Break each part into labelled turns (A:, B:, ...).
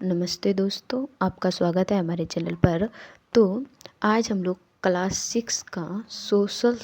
A: नमस्ते दोस्तों, आपका स्वागत है हमारे चैनल पर। तो आज हम लोग क्लास 6 का सोशल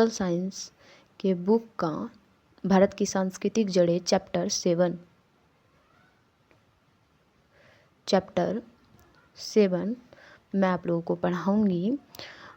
A: साइंस के बुक का भारत की सांस्कृतिक जड़ें चैप्टर 7 मैं आप लोगों को पढ़ाऊँगी।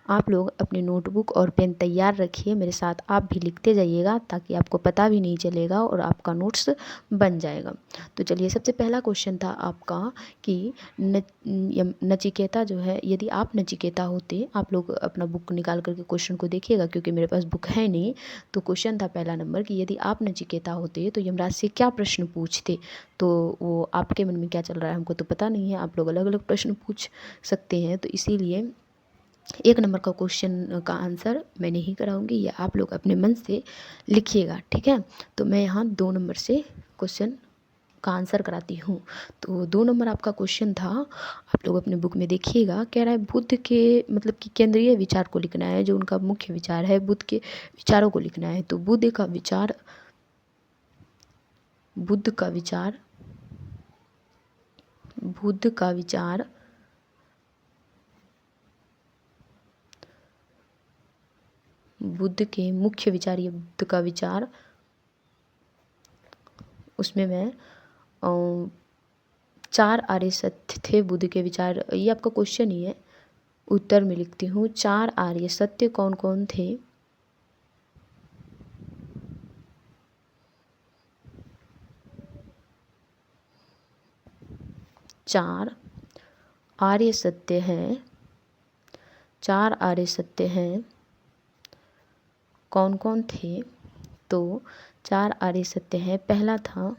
A: आप लोग अपनी नोटबुक और पेन तैयार रखिए, मेरे साथ आप भी लिखते जाइएगा ताकि आपको पता भी नहीं चलेगा और आपका नोट्स बन जाएगा। तो चलिए, सबसे पहला क्वेश्चन था आपका कि नचिकेता जो है, यदि आप नचिकेता होते, आप लोग अपना बुक निकाल करके क्वेश्चन को देखिएगा क्योंकि मेरे पास बुक है नहीं। तो क्वेश्चन था पहला नंबर कि यदि आप नचिकेता होते तो यमराज से क्या प्रश्न पूछते। तो वो आपके मन में क्या चल रहा है हमको तो पता नहीं है, आप लोग अलग अलग प्रश्न पूछ सकते हैं। तो इसीलिए 1 नंबर का क्वेश्चन का आंसर मैं नहीं कराऊंगी, या आप लोग अपने मन से लिखिएगा, ठीक है। तो मैं यहाँ 2 नंबर से क्वेश्चन का आंसर कराती हूँ। तो 2 नंबर आपका क्वेश्चन था, आप लोग अपने बुक में देखिएगा। कह रहा है बुद्ध के मतलब कि केंद्रीय विचार को लिखना है, जो उनका मुख्य विचार है, बुद्ध के विचारों को लिखना है। तो बुद्ध का विचार बुद्ध के मुख्य विचार, ये बुद्ध का विचार, उसमें मैं 4 आर्य सत्य थे बुद्ध के विचार। ये आपका क्वेश्चन ही है, उत्तर में लिखती हूँ। 4 आर्य सत्य कौन कौन थे? चार आर्य सत्य हैं। 4 आर्य सत्य हैं, कौन कौन थे? तो 4 आर्य सत्य हैं। पहला था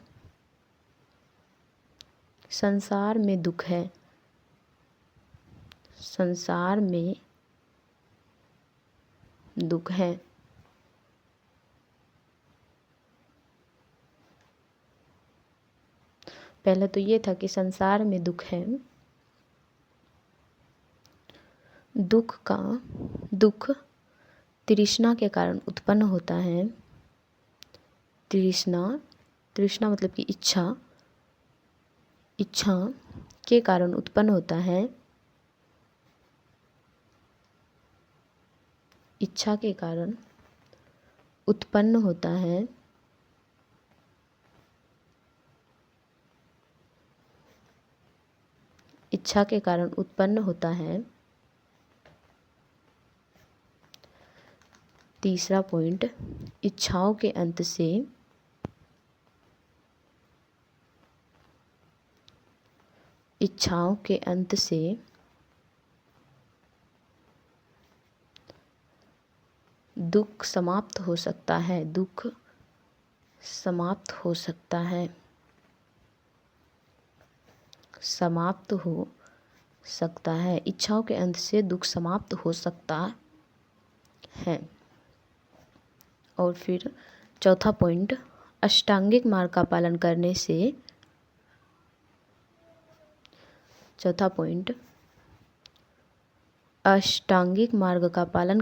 A: संसार में दुख है। संसार में दुख है। पहला तो ये था कि संसार में दुख है। दुख तृष्णा के कारण उत्पन्न होता है। तृष्णा मतलब कि इच्छा के कारण उत्पन्न होता है। इच्छा के कारण उत्पन्न होता है। इच्छा के कारण उत्पन्न होता है। तीसरा पॉइंट, इच्छाओं के अंत से दुख समाप्त हो सकता है। दुख समाप्त हो सकता है। समाप्त हो सकता है। इच्छाओं के अंत से दुख समाप्त हो सकता है। और फिर चौथा पॉइंट, अष्टांगिक मार्ग का पालन करने से अष्टांगिक मार्ग का पालन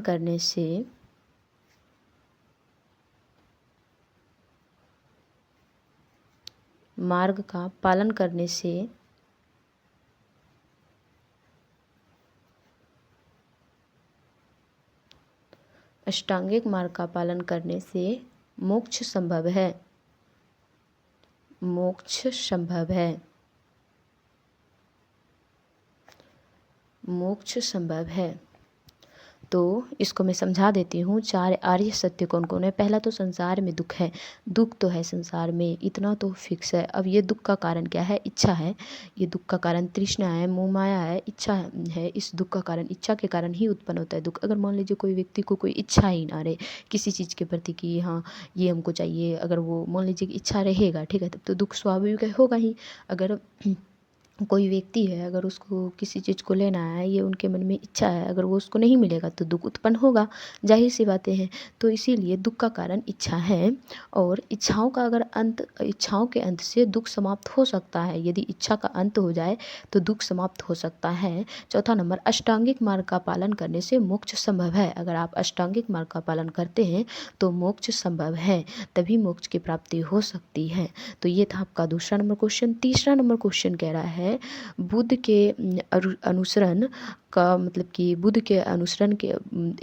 A: करने से अष्टांगिक मार्ग का पालन करने से मोक्ष संभव है। मोक्ष संभव है। मोक्ष संभव है। तो इसको मैं समझा देती हूँ। 4 आर्य सत्य कौन कौन है? पहला तो संसार में दुख है। दुख तो है संसार में, इतना तो फिक्स है। अब ये दुख का कारण क्या है? इच्छा है। ये दुख का कारण तृष्णा है, मोह माया है, इच्छा है। इस दुख का कारण, इच्छा के कारण ही उत्पन्न होता है दुख। अगर मान लीजिए कोई व्यक्ति को कोई इच्छा ही ना रहे किसी चीज़ के प्रति कि हाँ ये हमको चाहिए, अगर वो मान लीजिए कि इच्छा रहेगा, ठीक है, तब तो दुख स्वाभाविक होगा ही। अगर कोई व्यक्ति है, अगर उसको किसी चीज़ को लेना है, ये उनके मन में इच्छा है, अगर वो उसको नहीं मिलेगा तो दुख उत्पन्न होगा, जाहिर सी बातें हैं। तो इसीलिए दुख का कारण इच्छा है, और इच्छाओं का अगर अंत, इच्छाओं के अंत से दुख समाप्त हो सकता है। यदि इच्छा का अंत हो जाए तो दुख समाप्त हो सकता है। चौथा नंबर, अष्टांगिक मार्ग का पालन करने से मोक्ष संभव है। अगर आप अष्टांगिक मार्ग का पालन करते हैं तो मोक्ष संभव है, तभी मोक्ष की प्राप्ति हो सकती है। तो ये था आपका दूसरा नंबर क्वेश्चन। तीसरा नंबर क्वेश्चन कह रहा है बुद्ध के अनुसरण का मतलब कि बुद्ध के अनुसरण के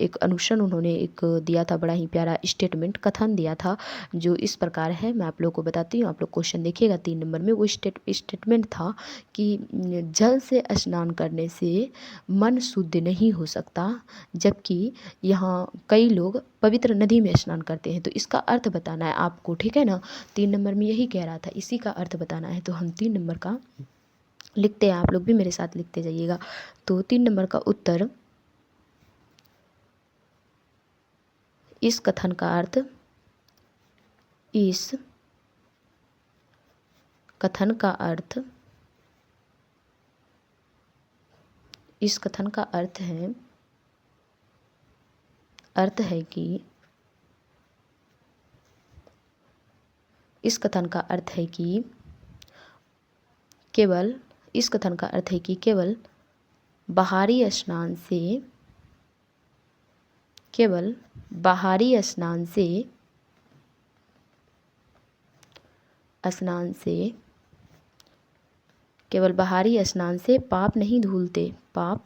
A: एक अनुसरण उन्होंने एक दिया था, बड़ा ही प्यारा स्टेटमेंट, कथन दिया था, जो इस प्रकार है। मैं आप लोग को बताती हूँ, आप लोग क्वेश्चन देखिएगा 3 नंबर में। वो स्टेटमेंट था कि जल से स्नान करने से मन शुद्ध नहीं हो सकता, जबकि यहाँ कई लोग पवित्र नदी में स्नान करते हैं। तो इसका अर्थ बताना है आपको, ठीक है ना। 3 नंबर में यही कह रहा था, इसी का अर्थ बताना है। तो हम 3 नंबर का लिखते हैं, आप लोग भी मेरे साथ लिखते जाइएगा। तो 3 नंबर का उत्तर, इस कथन का अर्थ, इस कथन का अर्थ, इस कथन का अर्थ है कि, इस कथन का अर्थ है कि केवल, इस कथन का अर्थ है कि केवल बाहरी स्नान से, केवल बाहरी स्नान से, केवल बाहरी स्नान से पाप नहीं धुलते, पाप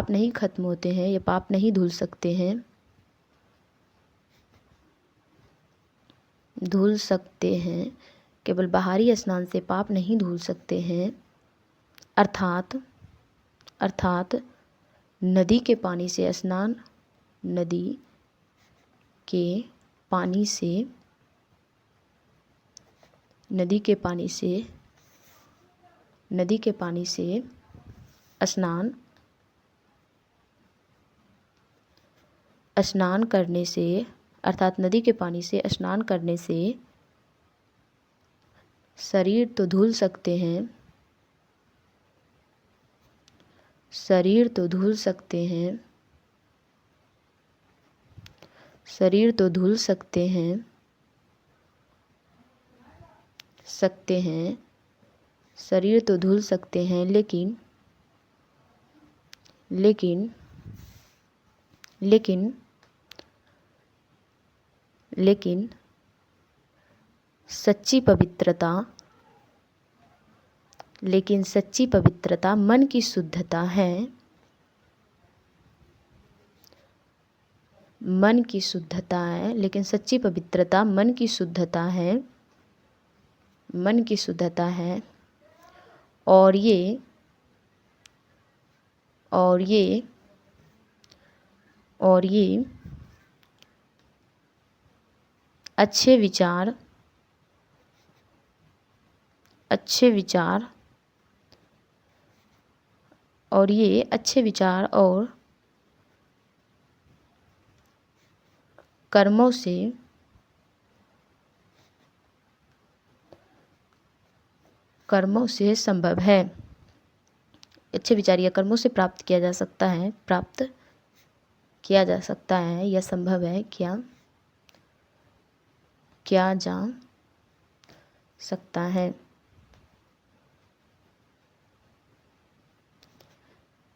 A: नहीं खत्म होते हैं, ये पाप नहीं धुल सकते हैं, धुल सकते हैं। केवल बाहरी स्नान से पाप नहीं धुल सकते हैं, अर्थात नदी के पानी से स्नान, नदी के पानी से, नदी के पानी से, नदी के पानी से स्नान, स्नान करने से, अर्थात नदी के पानी से स्नान करने से शरीर तो धुल सकते हैं, शरीर तो धुल सकते हैं, शरीर तो धुल सकते हैं, शरीर तो धुल सकते हैं, लेकिन लेकिन लेकिन लेकिन सच्ची पवित्रता, लेकिन सच्ची पवित्रता मन की शुद्धता है, मन की शुद्धता है, लेकिन सच्ची पवित्रता मन की शुद्धता है, मन की शुद्धता है। और ये और ये और ये अच्छे विचार, अच्छे विचार, और ये अच्छे विचार और कर्मों से, कर्मों से संभव है। अच्छे विचार या कर्मों से प्राप्त किया जा सकता है, प्राप्त किया जा सकता है, या संभव है, क्या किया जा सकता है,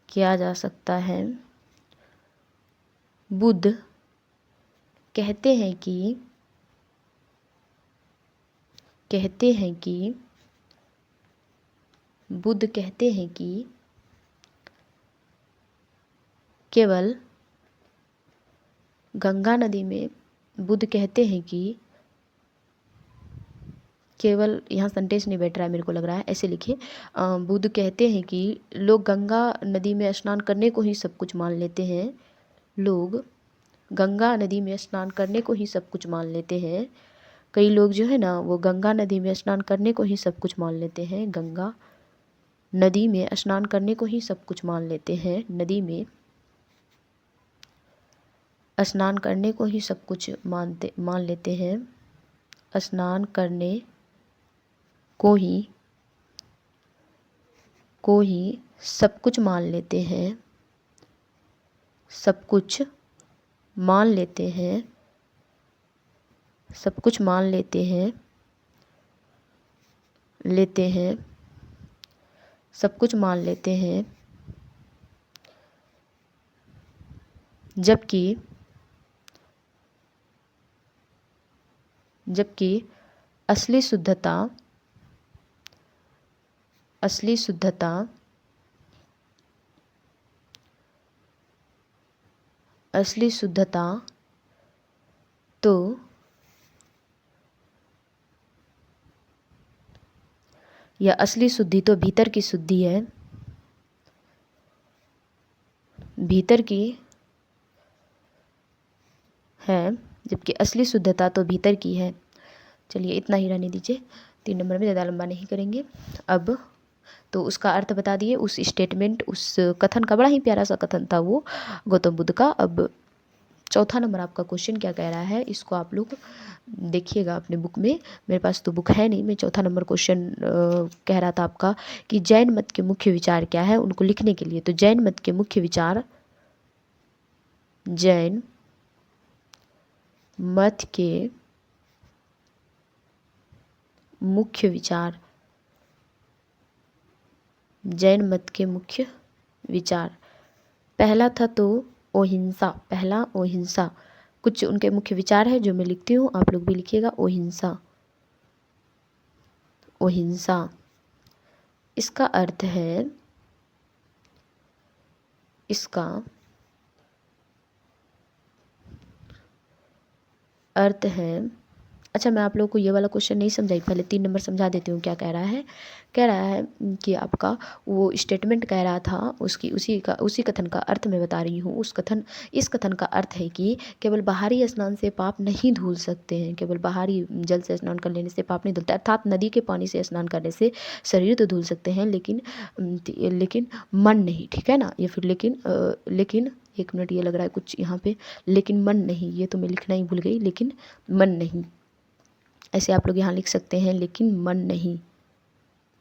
A: किया जा सकता है। बुद्ध कहते हैं कि, बुद्ध कहते हैं कि केवल गंगा नदी में, बुद्ध कहते हैं कि केवल, यहाँ सेंटेंस नहीं बैठ रहा है मेरे को लग रहा है, ऐसे लिखिए। बुद्ध कहते हैं कि लोग गंगा नदी में स्नान करने को ही सब कुछ मान लेते हैं, लोग गंगा नदी में स्नान करने को ही सब कुछ मान लेते हैं। कई लोग जो है ना, वो गंगा नदी में स्नान करने को ही सब कुछ मान लेते हैं, गंगा नदी में स्नान करने को ही सब कुछ मान लेते हैं, नदी में स्नान करने को ही सब कुछ मान लेते हैं, स्नान करने को ही सब कुछ मान लेते हैं, सब कुछ मान लेते हैं, सब कुछ मान लेते हैं, लेते हैं, सब कुछ मान लेते हैं, जबकि असली शुद्धता, असली शुद्धता असली शुद्धता तो या असली शुद्धि तो भीतर की शुद्धि है, भीतर की है, जबकि असली शुद्धता तो भीतर की है। चलिए इतना ही रहने दीजिए, 3 नंबर में ज़्यादा लंबा नहीं करेंगे। अब तो उसका अर्थ बता दिए, उस स्टेटमेंट, उस कथन का, बड़ा ही प्यारा सा कथन था वो गौतम बुद्ध का। अब चौथा नंबर आपका क्वेश्चन क्या कह रहा है, इसको आप लोग देखिएगा अपने बुक में। मेरे पास तो बुक है नहीं, मैं चौथा नंबर क्वेश्चन कह रहा था आपका कि जैन मत के मुख्य विचार क्या है, उनको लिखने के लिए। तो जैन मत के मुख्य विचार, जैन मत के मुख्य विचार, जैन मत के मुख्य विचार, पहला था तो अहिंसा, पहला अहिंसा। कुछ उनके मुख्य विचार है जो मैं लिखती हूँ, आप लोग भी लिखिएगा। अहिंसा, अहिंसा इसका अर्थ है, इसका अर्थ है, अच्छा मैं आप लोगों को ये वाला क्वेश्चन नहीं समझाई, पहले 3 नंबर समझा देती हूँ। क्या कह रहा है, कह रहा है कि आपका वो स्टेटमेंट कह रहा था, उसकी उसी कथन का अर्थ मैं बता रही हूँ। इस कथन का अर्थ है कि केवल बाहरी स्नान से पाप नहीं धुल सकते हैं, केवल बाहरी जल से स्नान कर लेने से पाप नहीं धुलता, अर्थात नदी के पानी से स्नान करने से शरीर तो धुल सकते हैं, लेकिन मन नहीं, ठीक है ना। या फिर लेकिन 1 मिनट, ये लग रहा है कुछ यहाँ पे, लेकिन मन नहीं, ये तो मैं लिखना ही भूल गई, लेकिन मन नहीं, ऐसे आप लोग यहाँ लिख सकते हैं, लेकिन मन नहीं,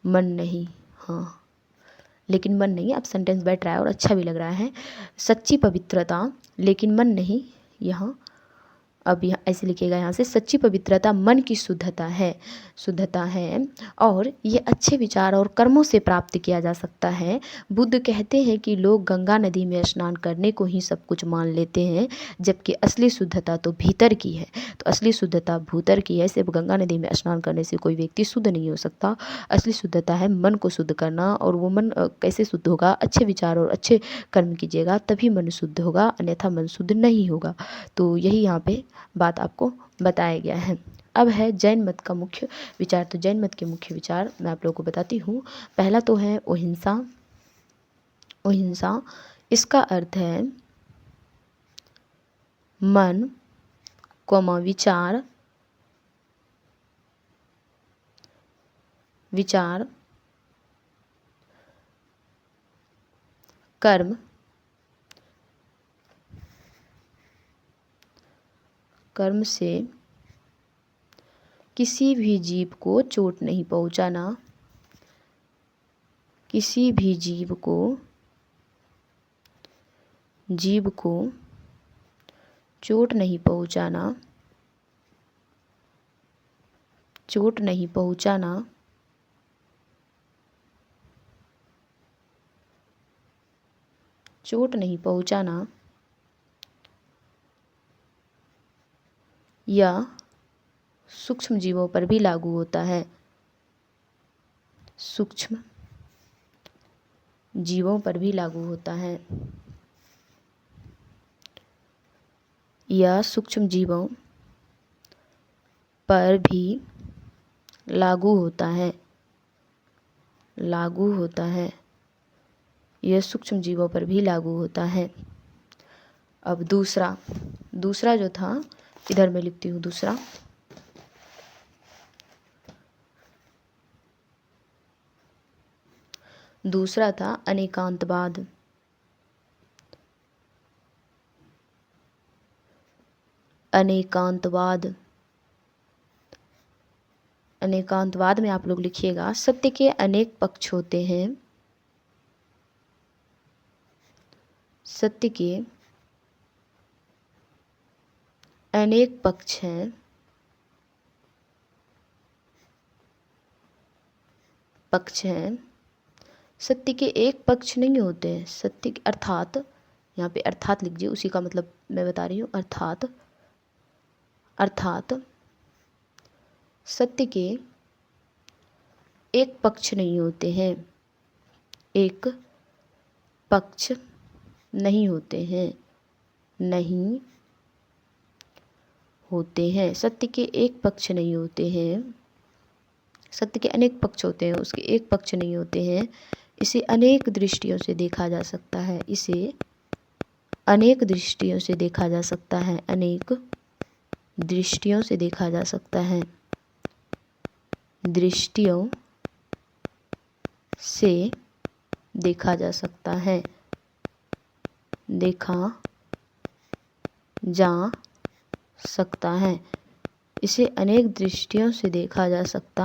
A: मन नहीं, हाँ लेकिन मन नहीं। अब सेंटेंस बैठ रहा है और अच्छा भी लग रहा है। सच्ची पवित्रता लेकिन मन नहीं, यहाँ अब यहाँ ऐसे लिखिएगा, यहाँ से सच्ची पवित्रता मन की शुद्धता है, शुद्धता है, और ये अच्छे विचार और कर्मों से प्राप्त किया जा सकता है। बुद्ध कहते हैं कि लोग गंगा नदी में स्नान करने को ही सब कुछ मान लेते हैं, जबकि असली शुद्धता तो भीतर की है। तो असली शुद्धता भीतर की है, सिर्फ गंगा नदी में स्नान करने से कोई व्यक्ति शुद्ध नहीं हो सकता। असली शुद्धता है मन को शुद्ध करना, और वो मन कैसे शुद्ध होगा, अच्छे विचार और अच्छे कर्म कीजिएगा तभी मन शुद्ध होगा, अन्यथा मन शुद्ध नहीं होगा। तो यही यहाँ पे बात आपको बताया गया है। अब है जैन मत का मुख्य विचार। तो जैन मत के मुख्य विचार मैं आप लोगों को बताती हूँ। पहला तो है अहिंसा, अहिंसा इसका अर्थ है मन, विचार, विचार, कर्म, कर्म से किसी भी जीव को चोट नहीं पहुंचाना, किसी भी जीव को चोट नहीं पहुंचाना, चोट नहीं पहुंचाना, चोट नहीं पहुंचाना, यह सूक्ष्म जीवों पर भी लागू होता है, सूक्ष्म जीवों पर भी लागू होता है, यह सूक्ष्म जीवों पर भी लागू होता है, लागू होता है, यह सूक्ष्म जीवों पर भी लागू होता है। अब दूसरा जो था, इधर मैं लिखती हूँ दूसरा, दूसरा था अनेकांतवाद, अनेकांतवाद, अनेकांतवाद में आप लोग लिखिएगा, सत्य के अनेक पक्ष होते हैं। सत्य के अनेक पक्ष हैं। सत्य के एक पक्ष नहीं होते हैं। सत्य अर्थात, यहाँ पे अर्थात लिखिए, उसी का मतलब मैं बता रही हूँ। अर्थात सत्य के एक पक्ष नहीं होते हैं। एक पक्ष नहीं होते हैं। नहीं होते हैं। सत्य के एक पक्ष नहीं होते हैं। सत्य के अनेक पक्ष होते हैं, उसके एक पक्ष नहीं होते हैं। इसे अनेक दृष्टियों से देखा जा सकता है। इसे अनेक दृष्टियों से देखा जा सकता है। अनेक दृष्टियों से देखा जा सकता है। दृष्टियों से देखा जा सकता है। देखा जा सकता है। इसे अनेक दृष्टियों से देखा जा सकता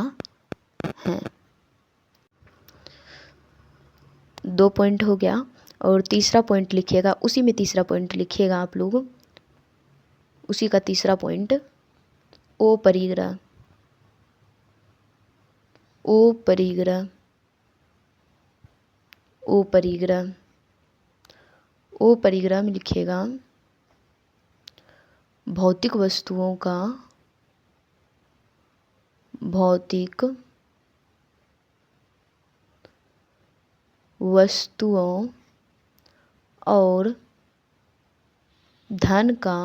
A: है। 2 पॉइंट हो गया। और तीसरा पॉइंट लिखिएगा, उसी में तीसरा पॉइंट लिखिएगा आप लोग। उसी का तीसरा पॉइंट, ओ परिग्रह। ओ परिग्रह। ओ परिग्रह। ओ परिग्रह में लिखिएगा, भौतिक वस्तुओं का, भौतिक वस्तुओं और धन का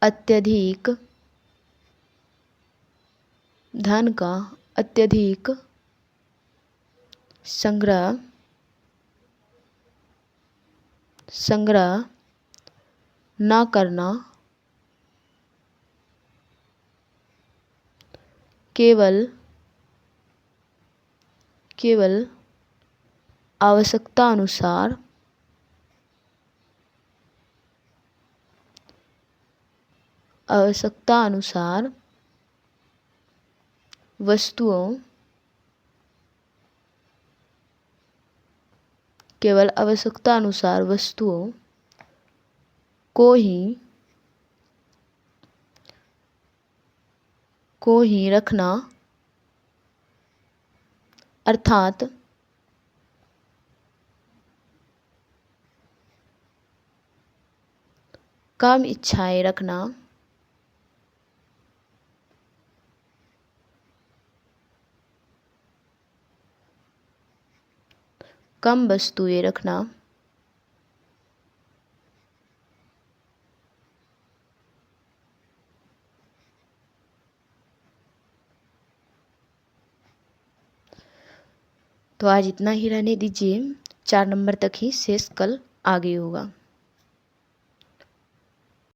A: अत्यधिक संग्रह न करना, केवल आवश्यकता अनुसार वस्तुओं, केवल आवश्यकता अनुसार वस्तुओं को ही रखना, अर्थात कम इच्छाएं रखना, कम वस्तुएं रखना, तो आज इतना ही रहने दीजिए। 4 नंबर तक ही, शेष कल आगे होगा।